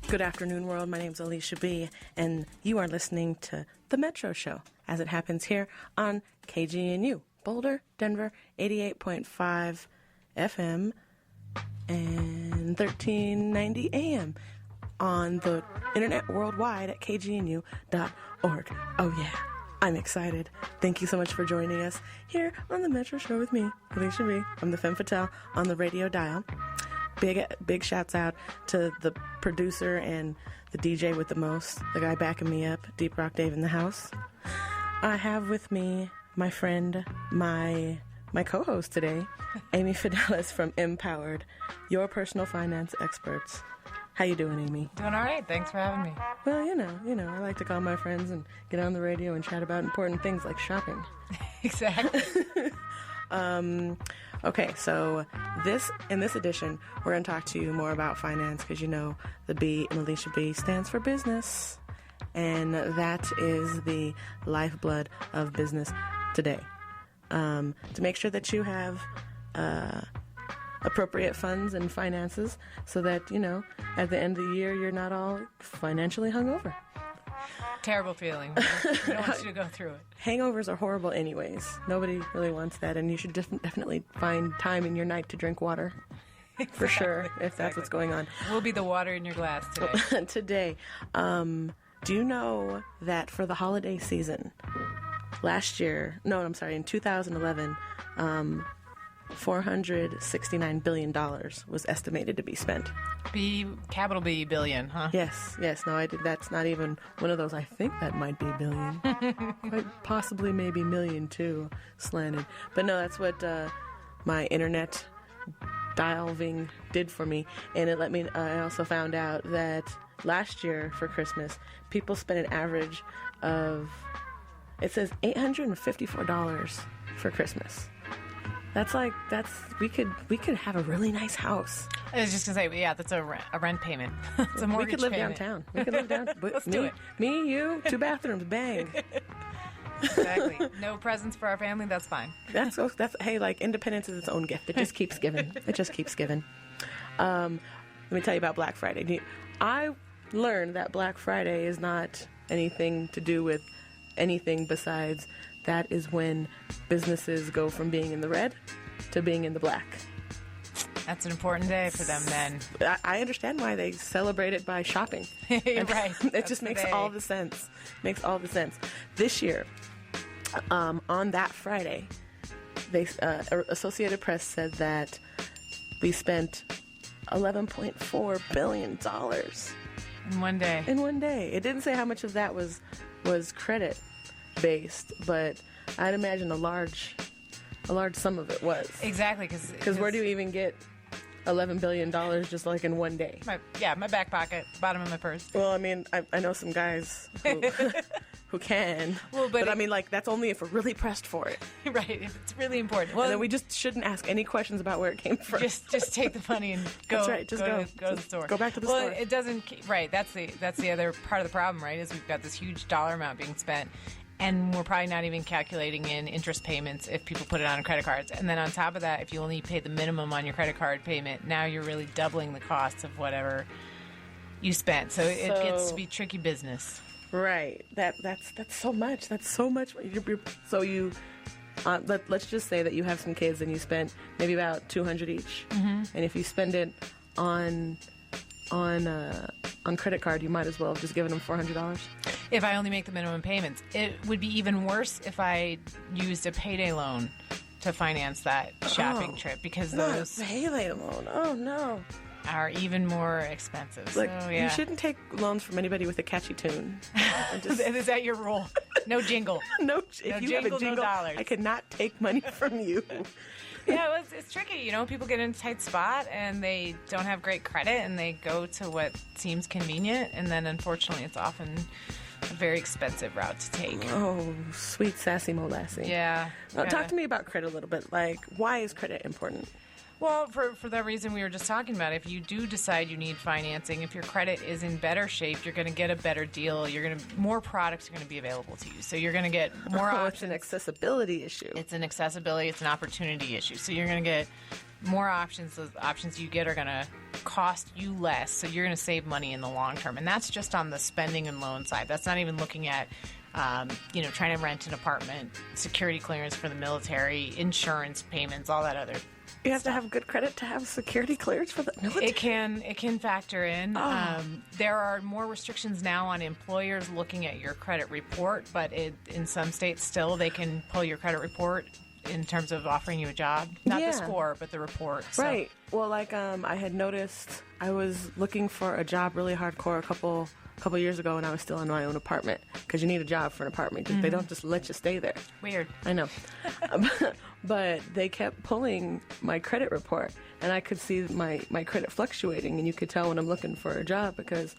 Good afternoon, world. My name's Alisha B, and you are listening to The Metro Show, as it happens here on KGNU, Boulder, Denver, 88.5 FM and 1390 AM on the internet worldwide at kgnu.org. Oh, yeah. I'm excited. Thank you so much for joining us here on The Metro Show with me, Alisha B. I'm the femme fatale on the radio dial. Big shouts out to the producer and the DJ with the most, the guy backing me up, Deep Rock Dave in the house. I have with me my friend, my co-host today, Amy Fidelis from Mpower, your personal finance experts. How you doing, Amy? Doing all right. Thanks for having me. Well, you know, I like to call my friends and get on the radio and chat about important things like shopping. Exactly. Okay, so in this edition, we're going to talk to you more about finance because, you know, the B in Alisha B stands for business, and that is the lifeblood of business today. To make sure that you have appropriate funds and finances so that, you know, at the end of the year, you're not all financially hungover. Terrible feeling. I don't want you to go through it. Hangovers are horrible anyways. Nobody really wants that, and you should definitely find time in your night to drink water. Exactly, for sure, if that's what's going on. Will be the water in your glass today. Today. Do you know that for the holiday season, in 2011, $469 billion was estimated to be spent. Capital B billion, huh? Yes. No, that's not even one of those. I think that might be billion. Quite possibly maybe million too, slanted. But no, that's what my internet dialing did for me. And it let me, I also found out that last year for Christmas, people spent an average of, it says $854 for Christmas. We could have a really nice house. I was just gonna say, yeah, that's a rent payment. It's a mortgage We could live payment. downtown. We could live downtown. Let's do it. Me, you, 2 bathrooms, bang. Exactly. No presents for our family. That's fine. That's hey, like independence is its own gift. It just keeps giving. Let me tell you about Black Friday. I learned that Black Friday is not anything to do with anything besides that is when businesses go from being in the red to being in the black. That's an important day for them then. I understand why they celebrate it by shopping. Right. It just makes all the sense. This year, on that Friday, Associated Press said that we spent $11.4 billion in one day. It didn't say how much of that was credit based, but I'd imagine a large sum of it was. Exactly, because where do you even get $11 billion just like in one day? My back pocket, bottom of my purse. Well, I mean, I know some guys who can. Well, but I mean, like, that's only if we're really pressed for it. Right, if it's really important. Well, and then we just shouldn't ask any questions about where it came from. Just take the money and go. That's right. Just go to the store. Go back to the store. Well, it doesn't. Right. That's the other part of the problem. Right, is we've got this huge dollar amount being spent. And we're probably not even calculating in interest payments if people put it on credit cards. And then on top of that, if you only pay the minimum on your credit card payment, now you're really doubling the cost of whatever you spent. So it gets to be tricky business. Right. That's so much. That's so much. So you let's just say that you have some kids and you spent maybe about $200 each. Mm-hmm. And if you spend it on credit card, you might as well have just given them $400. If I only make the minimum payments. It would be even worse if I used a payday loan to finance that shopping trip, because those payday loan. Oh no, are even more expensive. Like, so, yeah. You shouldn't take loans from anybody with a catchy tune. Is that your rule? No jingle. If you have a jingle, no dollars. I cannot take money from you. Yeah, it's tricky. You know, people get in a tight spot and they don't have great credit and they go to what seems convenient, and then unfortunately it's often a very expensive route to take. Oh, sweet sassy molassie. Yeah. Talk to me about credit a little bit. Like, why is credit important? Well, for that reason we were just talking about, if you do decide you need financing, if your credit is in better shape, you're going to get a better deal. More products are going to be available to you. So you're going to get more options. It's an accessibility issue. It's an accessibility, it's an opportunity issue. So you're going to get more options. Those options you get are going to cost you less, so you're going to save money in the long term. And that's just on the spending and loan side. That's not even looking at, trying to rent an apartment, security clearance for the military, insurance payments, all that other. You have to have good credit to have security clearance for the military? It can factor in. There are more restrictions now on employers looking at your credit report, but in some states still they can pull your credit report in terms of offering you a job. Not the score, but the report. So. Right. Well, I had noticed I was looking for a job really hardcore a couple years ago when I was still in my own apartment, because you need a job for an apartment. They don't just let you stay there. Weird. I know. But they kept pulling my credit report, and I could see my credit fluctuating, and you could tell when I'm looking for a job because,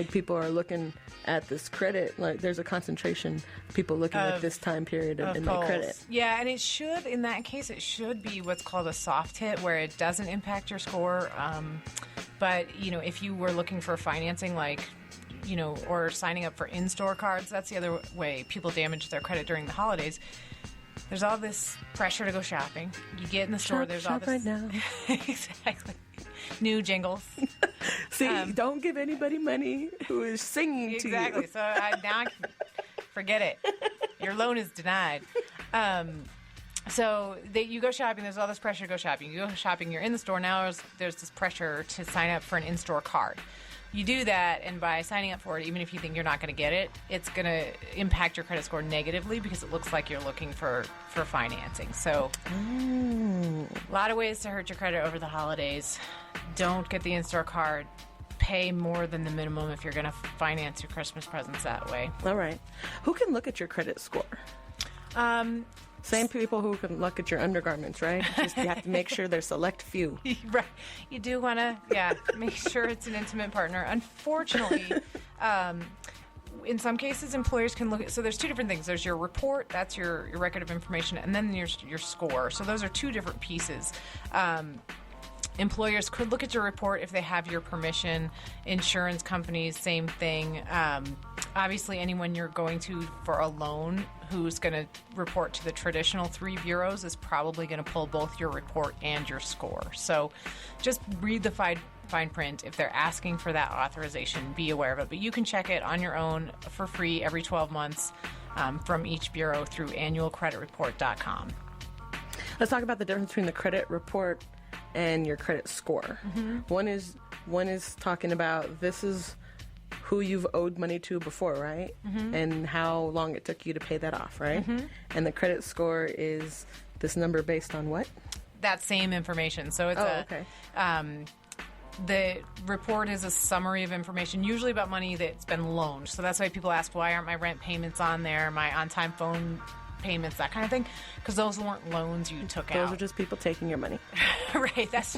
people are looking at this credit. There's a concentration of people looking at this time period in my credit. Yeah, and in that case, it should be what's called a soft hit, where it doesn't impact your score. But, if you were looking for financing, or signing up for in-store cards, that's the other way people damage their credit during the holidays. There's all this pressure to go shopping. You get in the store, there's all this... right now. Exactly. New jingles. See, don't give anybody money who is singing to you. Exactly. So now I can forget it. Your loan is denied. So you go shopping, there's all this pressure to go shopping. You go shopping, you're in the store, now there's this pressure to sign up for an in-store card. You do that, and by signing up for it, even if you think you're not going to get it, it's going to impact your credit score negatively because it looks like you're looking for financing. So a lot of ways to hurt your credit over the holidays. Don't get the in-store card. Pay more than the minimum if you're going to finance your Christmas presents that way. All right. Who can look at your credit score? Same people who can look at your undergarments, right? Just you have to make sure there's select few. Right. You do want to, make sure it's an intimate partner. Unfortunately, in some cases, employers can look at, so there's two different things. There's your report, that's your record of information, and then your score. So those are two different pieces. Employers could look at your report if they have your permission. Insurance companies, same thing. Obviously, anyone you're going to for a loan who's going to report to the traditional 3 bureaus is probably going to pull both your report and your score. So just read the fine print. If they're asking for that authorization, be aware of it. But you can check it on your own for free every 12 months from each bureau through annualcreditreport.com. Let's talk about the difference between the credit report and your credit score. Mm-hmm. One is talking about this is who you've owed money to before, right? Mm-hmm. And how long it took you to pay that off, right? Mm-hmm. And the credit score is this number based on what? That same information. So it's okay. The report is a summary of information, usually about money that's been loaned. So that's why people ask, why aren't my rent payments on there, my on-time phone payments, that kind of thing, because those weren't loans you took out. Those are just people taking your money. Right. It's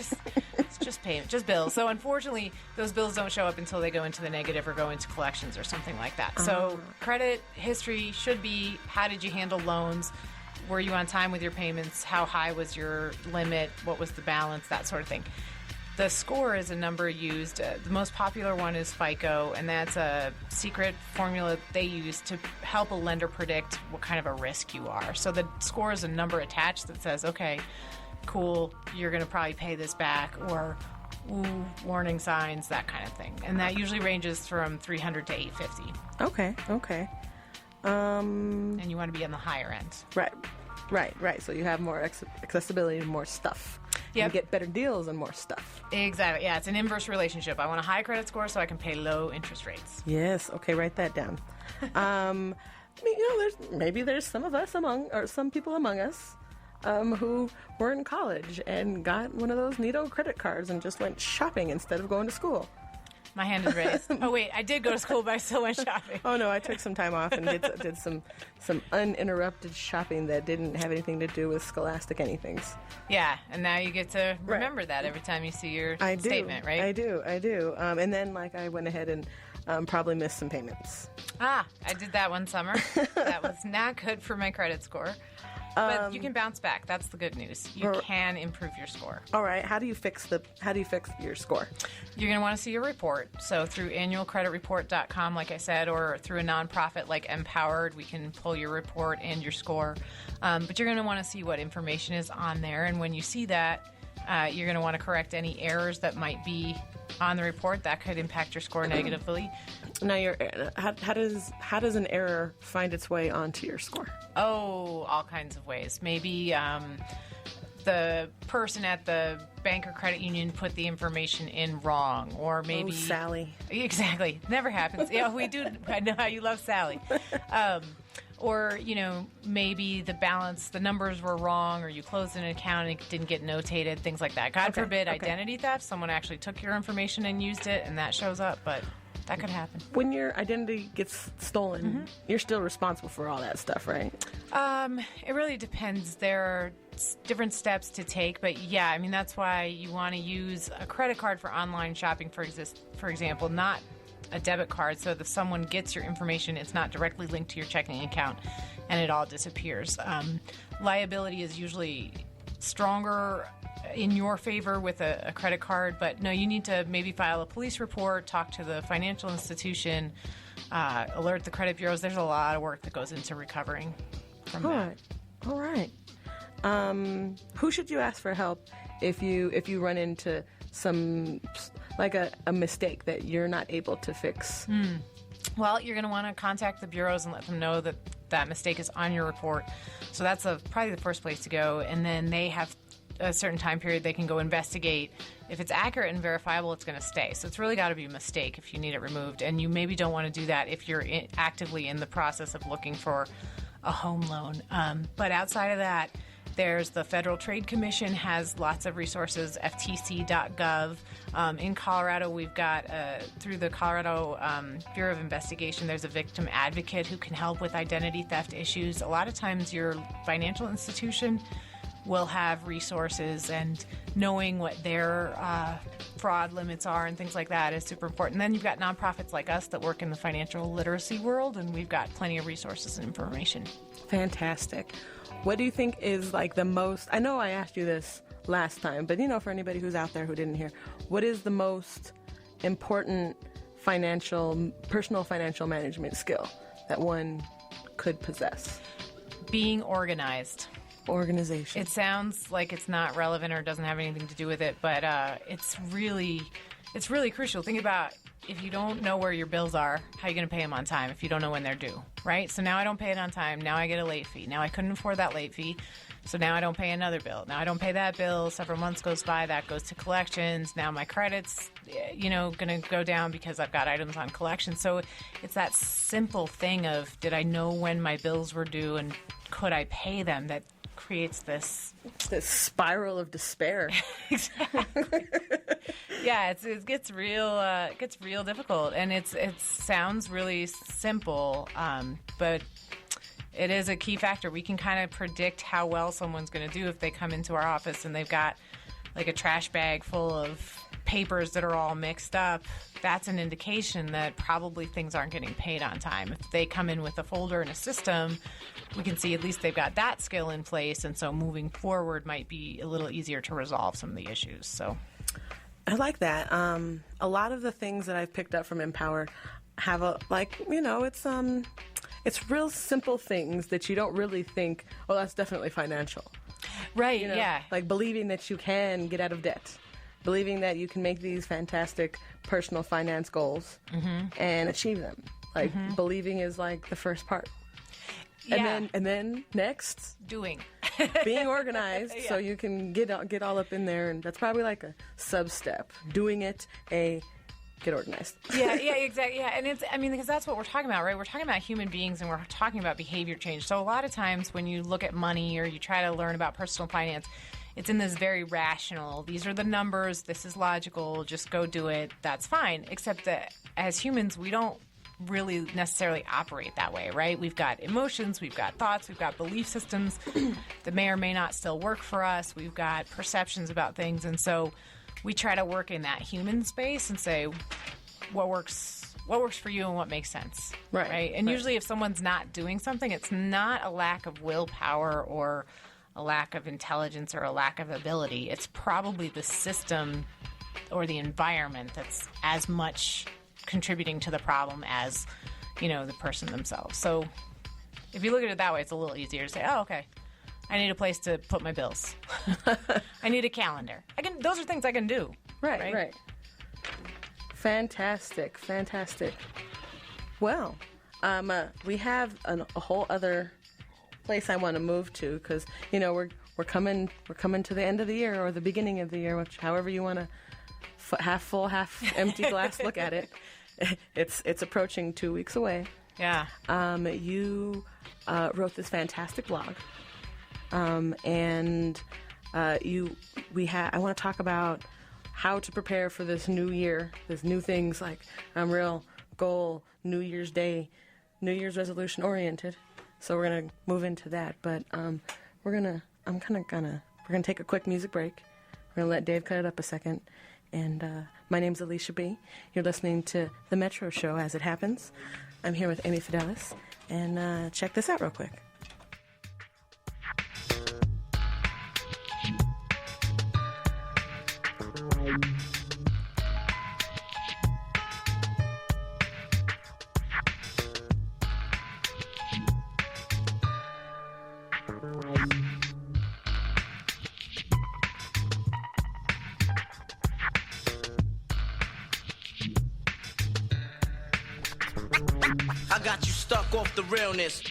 just payment, just bills. So unfortunately, those bills don't show up until they go into the negative or go into collections or something like that. So credit history should be, how did you handle loans? Were you on time with your payments? How high was your limit? What was the balance? That sort of thing. The score is a number used. The most popular one is FICO, and that's a secret formula they use to help a lender predict what kind of a risk you are. So the score is a number attached that says, okay, cool, you're going to probably pay this back, or ooh, warning signs, that kind of thing. And that usually ranges from 300 to 850. Okay. And you want to be on the higher end. Right. So you have more accessibility and more stuff. Yep. You get better deals and more stuff. Exactly. Yeah, it's an inverse relationship. I want a high credit score so I can pay low interest rates. Yes. Okay, write that down. There's some of us some people among us who were in college and got one of those neato credit cards and just went shopping instead of going to school. My hand is raised. Oh, wait, I did go to school, but I still went shopping. Oh, no, I took some time off and did some uninterrupted shopping that didn't have anything to do with scholastic anythings. Yeah, and now you get to remember that every time you see your statement, right? I do. And then, I went ahead and probably missed some payments. I did that one summer. That was not good for my credit score. But you can bounce back. That's the good news. You can improve your score. All right. How do you fix your score? You're going to want to see your report. So through annualcreditreport.com, like I said, or through a nonprofit like Mpower, we can pull your report and your score. But you're going to want to see what information is on there. And when you see that, You're going to want to correct any errors that might be on the report that could impact your score negatively. Now, how does an error find its way onto your score? Oh, all kinds of ways. Maybe the person at the bank or credit union put the information in wrong, or maybe Sally. Exactly, never happens. Yeah, we do. I know how you love Sally. Or, maybe the numbers were wrong, or you closed an account and it didn't get notated, things like that. God forbid identity theft. Someone actually took your information and used it, and that shows up, but that could happen. When your identity gets stolen, you're still responsible for all that stuff, right? It really depends. There are different steps to take, but yeah, I mean, that's why you want to use a credit card for online shopping, for example, not a debit card, so that if someone gets your information, it's not directly linked to your checking account and it all disappears. Liability is usually stronger in your favor with a credit card, but no, you need to maybe file a police report, talk to the financial institution, alert the credit bureaus. There's a lot of work that goes into recovering from that. All right. Who should you ask for help if you run into some, like a mistake that you're not able to fix? Well, you're going to want to contact the bureaus and let them know that that mistake is on your report. So that's probably the first place to go. And then they have a certain time period they can go investigate. If it's accurate and verifiable, it's going to stay. So it's really got to be a mistake if you need it removed. And you maybe don't want to do that if you're actively in the process of looking for a home loan. But outside of that, there's the Federal Trade Commission has lots of resources, ftc.gov. In Colorado, we've got, through the Colorado Bureau of Investigation, there's a victim advocate who can help with identity theft issues. A lot of times your financial institution will have resources, and knowing what their fraud limits are and things like that is super important. And then you've got nonprofits like us that work in the financial literacy world, and we've got plenty of resources and information. Fantastic. What do you think is like the most, I know I asked you this last time, but for anybody who's out there who didn't hear, what is the most important personal financial management skill that one could possess? Being organized. Organization. It sounds like it's not relevant or doesn't have anything to do with it, but it's really crucial. Think about, if you don't know where your bills are, how are you going to pay them on time if you don't know when they're due, right? So now I don't pay it on time. Now I get a late fee. Now I couldn't afford that late fee, so now I don't pay another bill. Now I don't pay that bill. Several months goes by. That goes to collections. Now my credit's, going to go down because I've got items on collection. So it's that simple thing of, did I know when my bills were due and could I pay them, that creates this spiral of despair. Exactly. Yeah, it gets real difficult, and it sounds really simple, but it is a key factor. We can kind of predict how well someone's going to do if they come into our office and they've got like a trash bag full of papers that are all mixed up. That's an indication that probably things aren't getting paid on time. If they come in with a folder and a system, we can see at least they've got that skill in place, and so moving forward might be a little easier to resolve some of the issues. So I like that. A lot of the things that I've picked up from Mpower have it's real simple things that you don't really think, oh, that's definitely financial. Right, yeah. Like believing that you can get out of debt. Believing that you can make these fantastic personal finance goals and achieve them. Like believing is like the first part. Yeah. And then next, doing. Being organized. Yeah. So you can get all up in there, and that's probably like a sub-step. Doing it, get organized. Yeah, exactly. Yeah, and because that's what we're talking about, right? We're talking about human beings, and we're talking about behavior change. So a lot of times when you look at money or you try to learn about personal finance, it's in this very rational, these are the numbers, this is logical, just go do it, that's fine. Except that as humans, we don't really necessarily operate that way, right? We've got emotions, we've got thoughts, we've got belief systems that may or may not still work for us. We've got perceptions about things, and so we try to work in that human space and say what works for you and what makes sense, right? And usually if someone's not doing something, it's not a lack of willpower or a lack of intelligence or a lack of ability. It's probably the system or the environment that's as much contributing to the problem as, the person themselves. So if you look at it that way, it's a little easier to say, oh, okay, I need a place to put my bills. I need a calendar. Those are things I can do. Right. Fantastic. Well, we have a whole other place I want to move to because we're coming to the end of the year or the beginning of the year, which however you want to half full, half empty glass look at it. It's approaching 2 weeks away. Yeah. You wrote this fantastic blog, and I want to talk about how to prepare for this new year. There's new things like I'm real goal, New Year's Day, New Year's resolution oriented. So we're gonna move into that, but we're gonna take a quick music break. We're gonna let Dave cut it up a second. And my name's Alisha B. You're listening to The Metro Show as it happens. I'm here with Amy Fidelis, and check this out real quick. I got you stuck off the realness.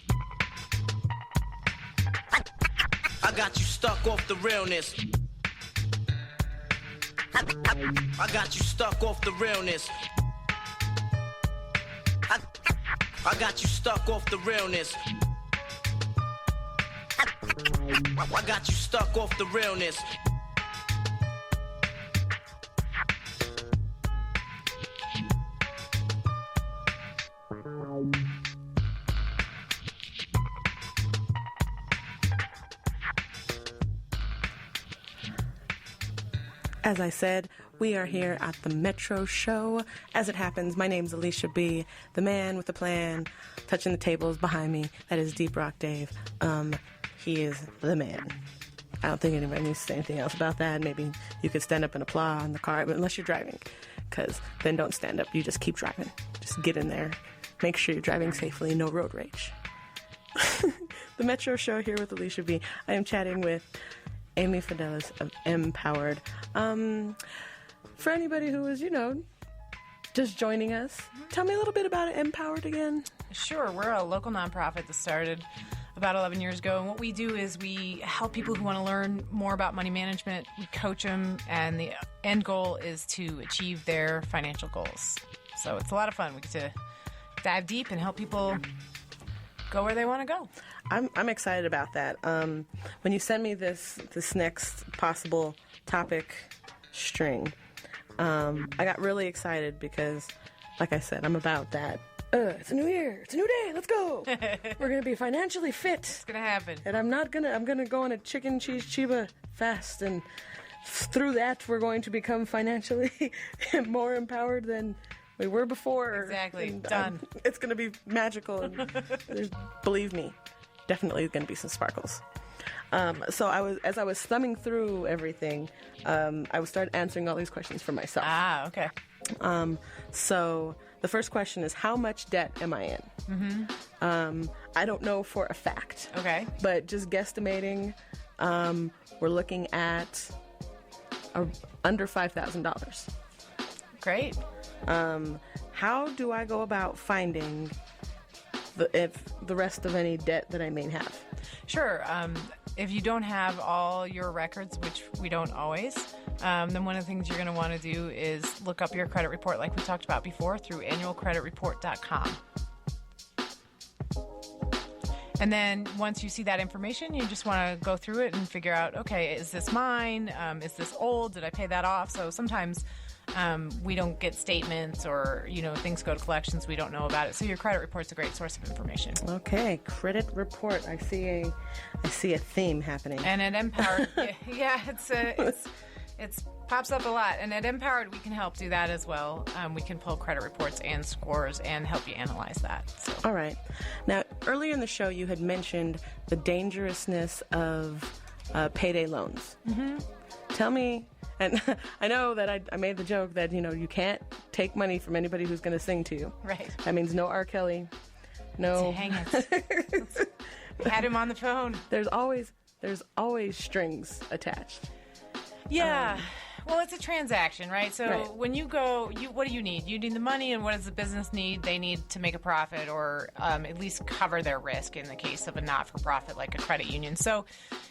I got you stuck off the realness. I got you stuck off the realness. I got you stuck off the realness. I got you stuck off the realness. As I said, we are here at the Metro Show. As it happens, my name's Alisha B, the man with the plan, touching the tables behind me. That is Deep Rock Dave. He is the man. I don't think anybody needs to say anything else about that. Maybe you could stand up and applaud in the car, but unless you're driving, because then don't stand up. You just keep driving. Just get in there. Make sure you're driving safely. No road rage. The Metro Show here with Alisha B. I am chatting with Amy Fidelis of Mpower. For anybody who is, just joining us, tell me a little bit about Mpower again. Sure. We're a local nonprofit that started about 11 years ago. And what we do is we help people who want to learn more about money management. We coach them, and the end goal is to achieve their financial goals. So it's a lot of fun. We get to dive deep and help people go where they want to go. I'm excited about that. When you send me this next possible topic string, I got really excited because, like I said, I'm about that. It's a new year. It's a new day. Let's go. We're gonna be financially fit. It's gonna happen. And I'm gonna go on a chicken cheese chiba fast, and through that, we're going to become financially more empowered than we were before. Exactly. And, done. It's gonna be magical. And believe me, definitely gonna be some sparkles. So as I was thumbing through everything, I started answering all these questions for myself. Ah, okay. So the first question is, how much debt am I in? Mm-hmm. I don't know for a fact. Okay. But just guesstimating, we're looking at under $5,000. Great. How do I go about finding the rest of any debt that I may have? Sure. If you don't have all your records, which we don't always, then one of the things you're going to want to do is look up your credit report like we talked about before through annualcreditreport.com. And then once you see that information, you just want to go through it and figure out, okay, is this mine? Is this old? Did I pay that off? So sometimes we don't get statements or, things go to collections. We don't know about it. So your credit report's a great source of information. Okay, credit report. I see a theme happening. And at Mpower, yeah, it's pops up a lot. And at Mpower, we can help do that as well. We can pull credit reports and scores and help you analyze that. So. All right. Now, earlier in the show, you had mentioned the dangerousness of payday loans. Mm-hmm. Tell me. And I know that I made the joke that, you can't take money from anybody who's going to sing to you. Right. That means no R. Kelly. No. Dang it. We had him on the phone. There's always there's always strings attached. Yeah. Well, it's a transaction, right? So Right. when you go, what do you need? You need the money, and what does the business need? They need to make a profit or at least cover their risk in the case of a not-for-profit like a credit union. So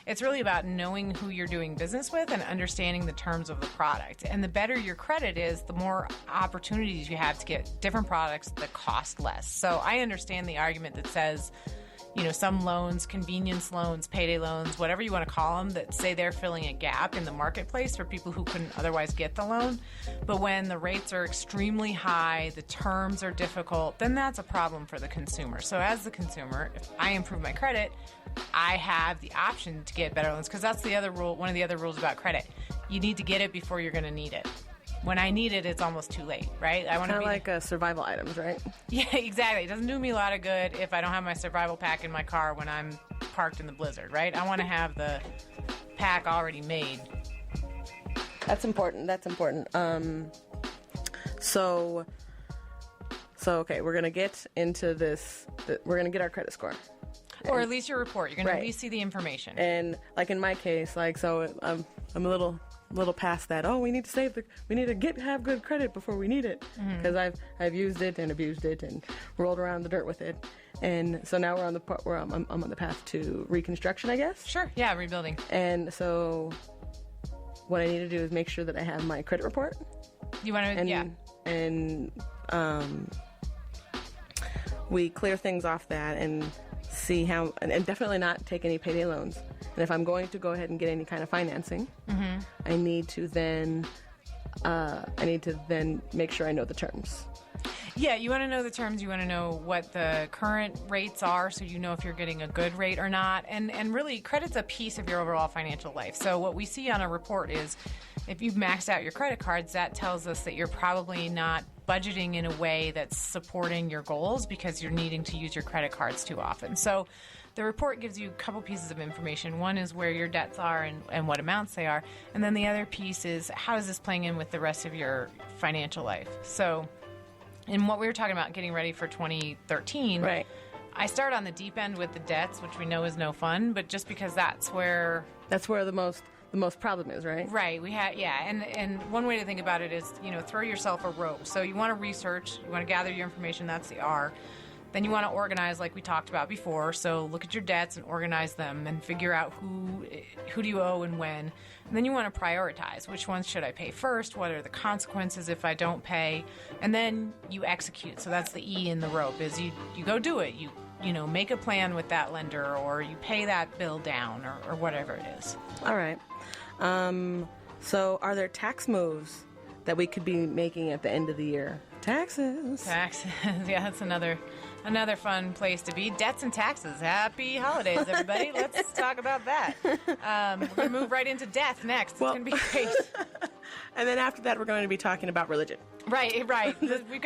it's really about knowing who you're doing business with and understanding the terms of the product. And the better your credit is, the more opportunities you have to get different products that cost less. So I understand the argument that says, some loans, convenience loans, payday loans, whatever you want to call them, that say they're filling a gap in the marketplace for people who couldn't otherwise get the loan. But when the rates are extremely high, the terms are difficult, then that's a problem for the consumer. So as the consumer, if I improve my credit, I have the option to get better loans, because that's the other rule. One of the other rules about credit. You need to get it before you're going to need it. When I need it, it's almost too late, right? I want to be like survival items, right? Yeah, exactly. It doesn't do me a lot of good if I don't have my survival pack in my car when I'm parked in the blizzard, right? I want to have the pack already made. That's important. So okay, we're gonna get into this. We're gonna get our credit score, or at least your report. You're gonna Right. at least see the information. and like in my case, I'm a little past that. Oh, we need to have good credit before we need it, because I've used it and abused it and rolled around the dirt with it, and so now we're on the part where I'm on the path to reconstruction, I guess. Sure. Yeah, rebuilding. And so what I need to do is make sure that I have my credit report. You want to? And we clear things off that and see how, and definitely not take any payday loans. And if I'm going to go ahead and get any kind of financing, I need to then make sure I know the terms. Yeah, you want to know the terms. You want to know what the current rates are, so you know if you're getting a good rate or not. And really, credit's a piece of your overall financial life. So what we see on a report is, if you've maxed out your credit cards, that tells us that you're probably not budgeting in a way that's supporting your goals, because you're needing to use your credit cards too often. So the report gives you a couple pieces of information. One is where your debts are and what amounts they are. And then the other piece is, how is this playing in with the rest of your financial life? So in what we were talking about, getting ready for 2013, Right. I start on the deep end with the debts, which we know is no fun, but just because that's where the most problem is, right? Right. And one way to think about it is, throw yourself a rope. So you want to research, you want to gather your information, that's the R. Then you want to organize, like we talked about before. So look at your debts and organize them and figure out who do you owe and when. And then you want to prioritize. Which ones should I pay first? What are the consequences if I don't pay? And then you execute. So that's the E in the rope, is you go do it. You make a plan with that lender, or you pay that bill down, or whatever it is. All right. So are there tax moves that we could be making at the end of the year? Taxes. Yeah, that's another fun place to be. Debts and taxes. Happy holidays, everybody. Let's talk about that. We're going to move right into death next. Well, it's going to be great. And then after that, we're going to be talking about religion. Right. We're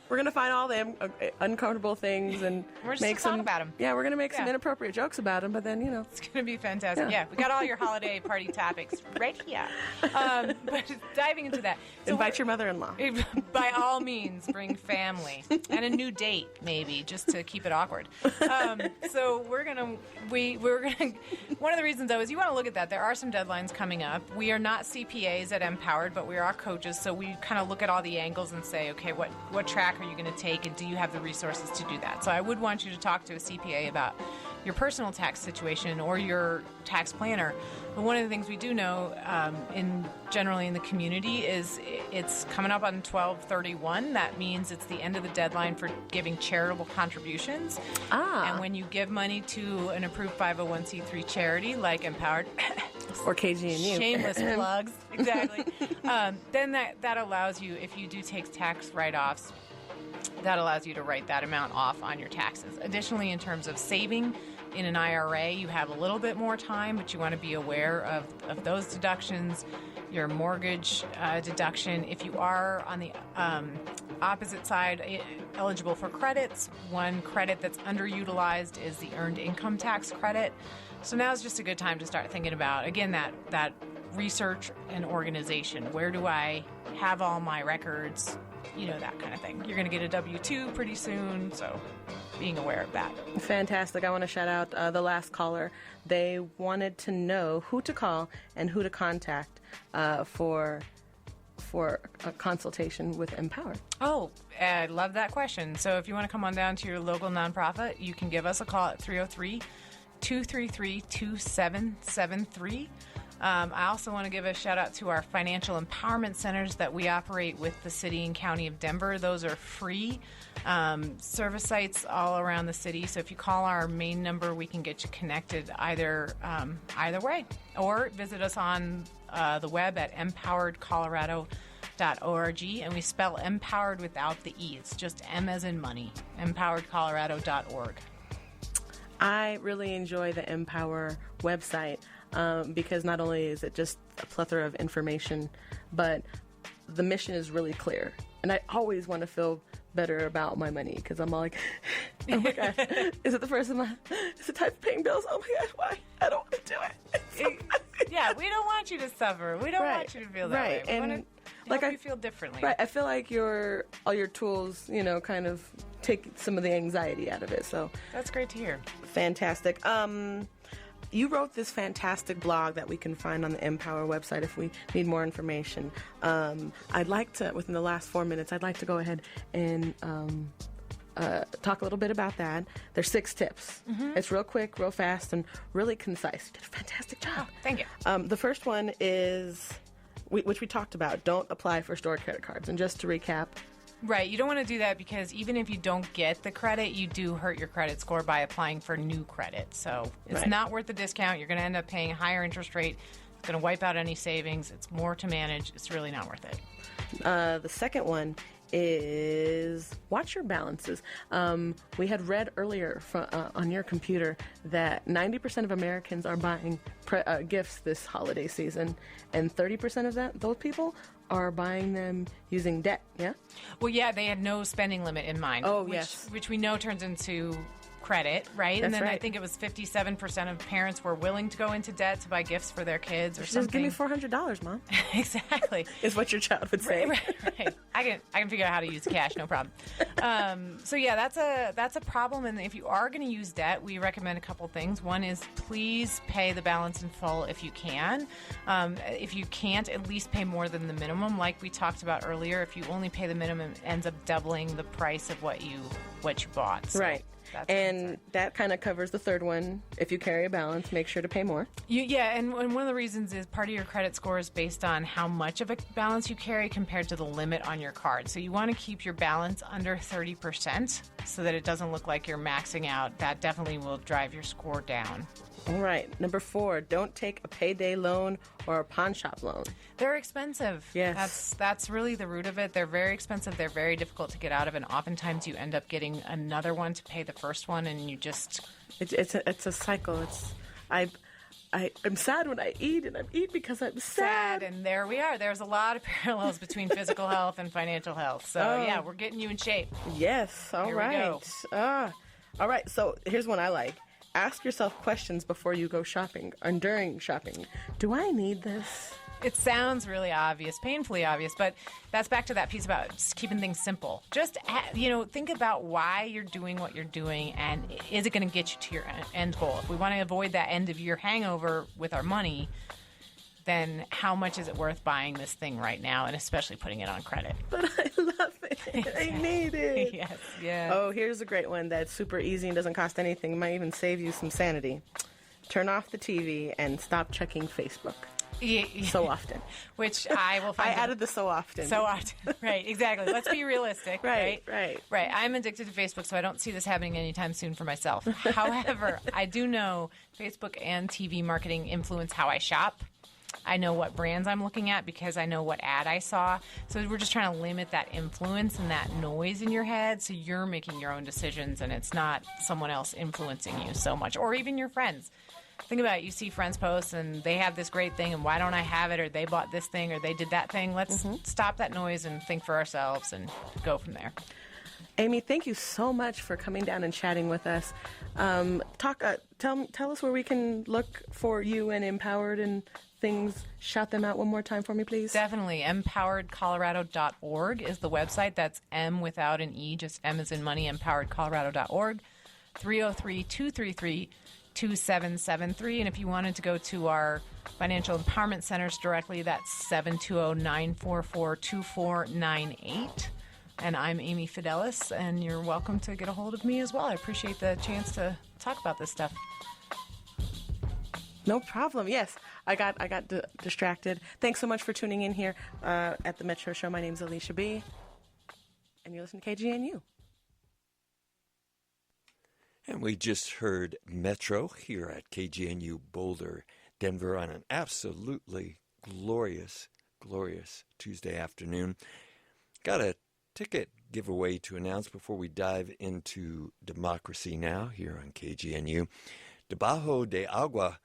going to find all the uncomfortable things and we're just make talk about them. Yeah, we're going to make some inappropriate jokes about them, but then, It's going to be fantastic. Yeah, we got all your holiday party topics right here. But diving into that. So invite your mother-in-law. By all means, bring family and a new date, maybe, just to keep it awkward. So we're gonna. One of the reasons, though, is you want to look at that. There are some deadlines coming up. We are not CPAs at Empowered, but we are coaches, so we kind of look at all the angles and say, okay, what track are you going to take, and do you have the resources to do that? So I would want you to talk to a CPA about your personal tax situation or your tax planner. But one of the things we do know generally in the community is it's coming up on 12/31. That means it's the end of the deadline for giving charitable contributions. And when you give money to an approved 501c3 charity like Empowered or KGNU, shameless plugs, exactly. Then that allows you, if you do take tax write-offs, that allows you to write that amount off on your taxes. Additionally, in terms of saving in an IRA, you have a little bit more time, but you want to be aware of those deductions, your mortgage deduction. If you are on the opposite side, eligible for credits, one credit that's underutilized is the earned income tax credit. So now is just a good time to start thinking about, again, that research and organization. Where do I have all my records? That kind of thing. You're going to get a W-2 pretty soon, so being aware of that. Fantastic. I want to shout out the last caller. They wanted to know who to call and who to contact for a consultation with Mpower. Oh, I love that question. So if you want to come on down to your local nonprofit, you can give us a call at 303-233-2773. I also want to give a shout out to our financial empowerment centers that we operate with the city and county of Denver. Those are free service sites all around the city. So if you call our main number, we can get you connected either way. Or visit us on the web at empoweredcolorado.org. And we spell empowered without the E. It's just M as in money. empoweredcolorado.org. I really enjoy the Mpower website because not only is it just a plethora of information, but the mission is really clear. And I always want to feel better about my money because I'm all like, oh my gosh, is it the first of the month? Is it time for paying bills? Oh my gosh, why? I don't want to do it. Yeah, we don't want you to suffer. We don't want you to feel that way. We want to help you feel differently. Right. I feel like all your tools, kind of take some of the anxiety out of it. So that's great to hear. Fantastic. You wrote this fantastic blog that we can find on the Mpower website if we need more information. I'd like to, within the last 4 minutes, I'd like to go ahead and talk a little bit about that. There's 6 tips. Mm-hmm. It's real quick, real fast, and really concise. You did a fantastic job. Oh, thank you. The first one is, which we talked about, don't apply for stored credit cards. And just to recap, right, you don't want to do that because even if you don't get the credit, you do hurt your credit score by applying for new credit. So it's not worth the discount. You're going to end up paying a higher interest rate. It's going to wipe out any savings. It's more to manage. It's really not worth it. The second one is watch your balances. We had read earlier on your computer that 90% of Americans are buying gifts this holiday season, and 30% of those people are buying them using debt, yeah? Well, yeah, they had no spending limit in mind. Oh, yes. Which we know turns into credit, right? That's and then right. I think it was 57% of parents were willing to go into debt to buy gifts for their kids or something. Just give me $400, Mom. Exactly. Is what your child would say. Right. I can figure out how to use cash, no problem. So yeah, that's a problem. And if you are going to use debt, we recommend a couple things. One is please pay the balance in full if you can. If you can't, at least pay more than the minimum. Like we talked about earlier, if you only pay the minimum, it ends up doubling the price of what you bought. So right. And that kind of covers the third one. If you carry a balance, make sure to pay more. And one of the reasons is part of your credit score is based on how much of a balance you carry compared to the limit on your card. So you want to keep your balance under 30% so that it doesn't look like you're maxing out. That definitely will drive your score down. All right. Number 4, don't take a payday loan or a pawn shop loan. They're expensive. Yes. That's really the root of it. They're very expensive. They're very difficult to get out of, and oftentimes you end up getting another one to pay the first one, and you just... It's a cycle. I'm sad when I eat, and I eat because I'm sad. And there we are. There's a lot of parallels between physical health and financial health. So, yeah, we're getting you in shape. Yes. All right. All right. So here's one I like. Ask yourself questions before you go shopping and during shopping. Do I need this? It sounds really obvious, painfully obvious, but that's back to that piece about just keeping things simple. Just, think about why you're doing what you're doing, and is it going to get you to your end goal? If we want to avoid that end of year hangover with our money, then how much is it worth buying this thing right now, and especially putting it on credit? But I love it. I need it. Yes, yeah. Oh, here's a great one that's super easy and doesn't cost anything. It might even save you some sanity. Turn off the TV and stop checking Facebook. So often. Which I will find. I added the so often. So often. Right, exactly. Let's be realistic. Right. I'm addicted to Facebook, so I don't see this happening anytime soon for myself. However, I do know Facebook and TV marketing influence how I shop. I know what brands I'm looking at because I know what ad I saw. So we're just trying to limit that influence and that noise in your head so you're making your own decisions and it's not someone else influencing you so much, or even your friends. Think about it. You see friends post and they have this great thing and why don't I have it, or they bought this thing or they did that thing. Let's stop that noise and think for ourselves and go from there. Amy, thank you so much for coming down and chatting with us. Tell us where we can look for you and Empowered and things. Shout them out one more time for me, please. Definitely. Empoweredcolorado.org is the website. That's M without an E, just M as in money, empoweredcolorado.org. 303-233-2773. And if you wanted to go to our financial empowerment centers directly, that's 720-944-2498. And I'm Amy Fidelis, and you're welcome to get a hold of me as well. I appreciate the chance to talk about this stuff. No problem. Yes, I got distracted. Thanks so much for tuning in here at the Metro Show. My name's Alisha B, and you're listening to KGNU. And we just heard Metro here at KGNU Boulder, Denver, on an absolutely glorious, glorious Tuesday afternoon. Got a ticket giveaway to announce before we dive into Democracy Now! Here on KGNU. Debajo de Agua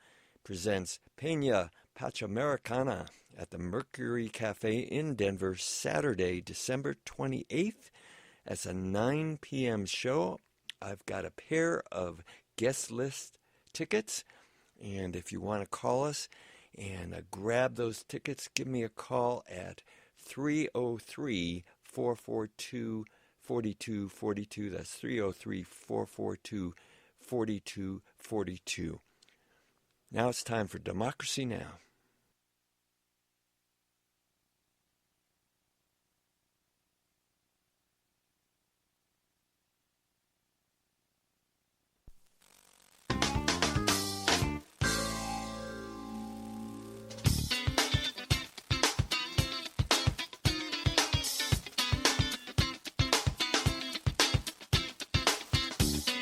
presents Peña Pachamericana at the Mercury Cafe in Denver, Saturday, December 28th. That's a 9 p.m. show. I've got a pair of guest list tickets, and if you want to call us and grab those tickets, give me a call at 303-442-4242. That's 303-442-4242. Now it's time for Democracy Now!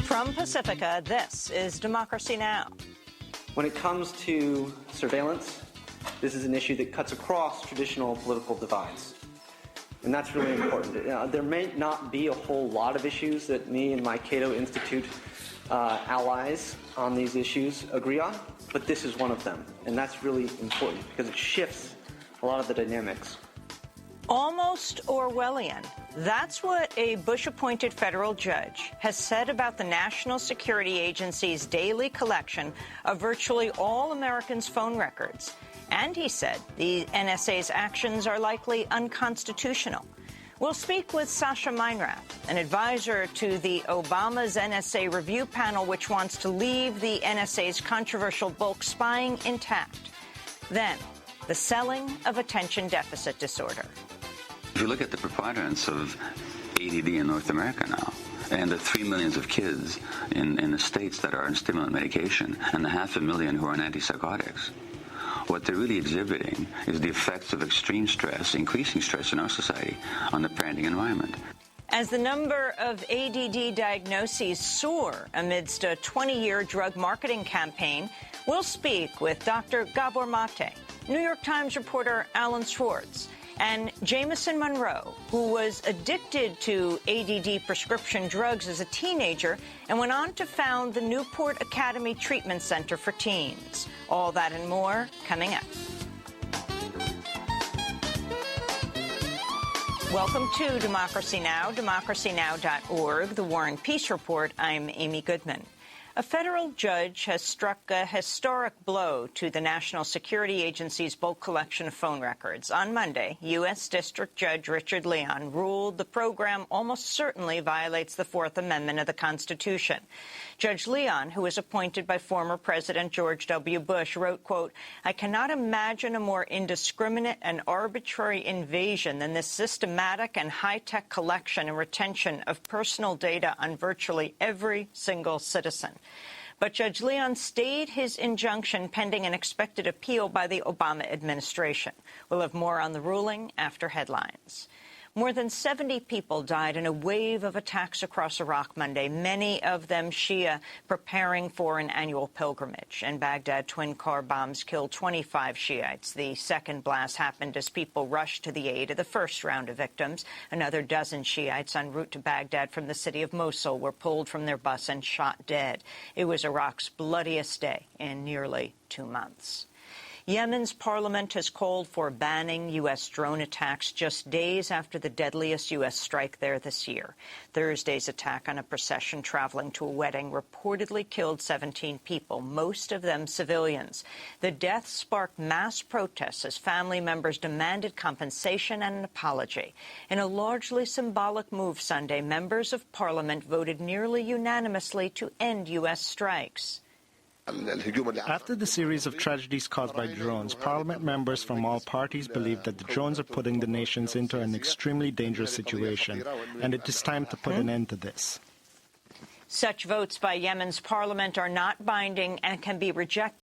From Pacifica, this is Democracy Now! When it comes to surveillance, this is an issue that cuts across traditional political divides. And that's really important. There may not be a whole lot of issues that me and my Cato Institute allies on these issues agree on, but this is one of them. And that's really important because it shifts a lot of the dynamics. Almost Orwellian. That's what a Bush-appointed federal judge has said about the National Security Agency's daily collection of virtually all Americans' phone records. And he said the NSA's actions are likely unconstitutional. We'll speak with Sasha Meinrath, an advisor to the Obama's NSA review panel, which wants to leave the NSA's controversial bulk spying intact. Then, the selling of attention deficit disorder. If you look at the preponderance of ADD in North America now, and the 3 million of kids in the states that are on stimulant medication, and the 500,000 who are on antipsychotics, what they're really exhibiting is the effects of extreme stress, increasing stress in our society, on the parenting environment. As the number of ADD diagnoses soar amidst a 20-year drug marketing campaign, we'll speak with Dr. Gabor Mate, New York Times reporter Alan Schwartz, and Jamison Monroe, who was addicted to ADD prescription drugs as a teenager and went on to found the Newport Academy Treatment Center for Teens. All that and more coming up. Welcome to Democracy Now!, democracynow.org, the War and Peace Report. I'm Amy Goodman. A federal judge has struck a historic blow to the National Security Agency's bulk collection of phone records. On Monday, U.S. District Judge Richard Leon ruled the program almost certainly violates the Fourth Amendment of the Constitution. Judge Leon, who was appointed by former President George W. Bush, wrote, quote, "I cannot imagine a more indiscriminate and arbitrary invasion than this systematic and high-tech collection and retention of personal data on virtually every single citizen." But Judge Leon stayed his injunction pending an expected appeal by the Obama administration. We'll have more on the ruling after headlines. More than 70 people died in a wave of attacks across Iraq Monday, many of them Shia, preparing for an annual pilgrimage. In Baghdad, twin car bombs killed 25 Shiites. The second blast happened as people rushed to the aid of the first round of victims. Another dozen Shiites en route to Baghdad from the city of Mosul were pulled from their bus and shot dead. It was Iraq's bloodiest day in nearly 2 months. Yemen's parliament has called for banning U.S. drone attacks just days after the deadliest U.S. strike there this year. Thursday's attack on a procession traveling to a wedding reportedly killed 17 people, most of them civilians. The death sparked mass protests as family members demanded compensation and an apology. In a largely symbolic move Sunday, members of parliament voted nearly unanimously to end U.S. strikes. After the series of tragedies caused by drones, parliament members from all parties believe that the drones are putting the nations into an extremely dangerous situation, and it is time to put an end to this. Such votes by Yemen's parliament are not binding and can be rejected